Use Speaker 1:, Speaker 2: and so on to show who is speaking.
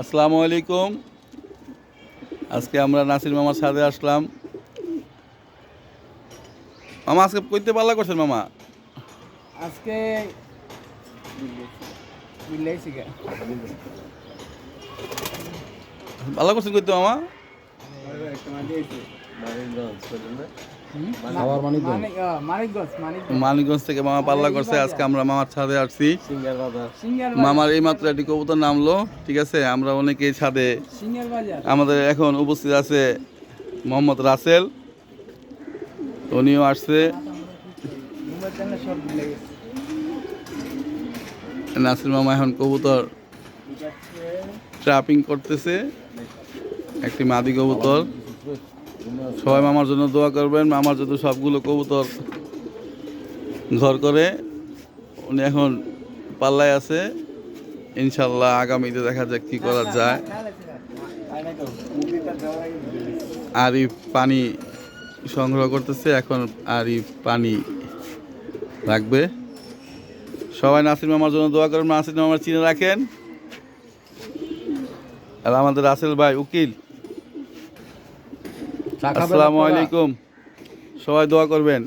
Speaker 1: আসসালামু আলাইকুম। আজকে আমরা নাসির মামার সাথে আসলাম। মামা আজকে কইতে পাল্লা করছেন মামা?
Speaker 2: আজকে মিলাইছি গা
Speaker 1: পাল্লা করছেন কইতে মামা? মানিকগঞ্জ থেকে মামা পাল্লা করছে। আজকে আমরা মামার ছাদে আসছি। মামার এই মাত্র একটি কবুতর নামলো। ঠিক আছে, আমরা অনেকেই ছাদে। আমাদের এখন উপস্থিত আছে মোহাম্মদ রাসেল, উনিও আসছে। নাসির মামা এখন কবুতর ট্রাপিং করতেছে, একটি মাদি কবুতর। সবাই মামার জন্য দোয়া করবেন, মামার জন্য সবগুলো কবুতর ঘর করে। উনি এখন পাল্লায় আছে। ইনশাল্লাহ আগামীতে দেখা যাক কি করা যায়। আরিফ পানি সংগ্রহ করতেছে, এখন আরিফ পানি রাখবে। সবাই নাসির মামার জন্য দোয়া করবেন, নাসির মামার চিনে রাখেন। আর আমাদের রাসেল ভাই উকিল, আসসালামু আলাইকুম, সবাই দোয়া করবেন।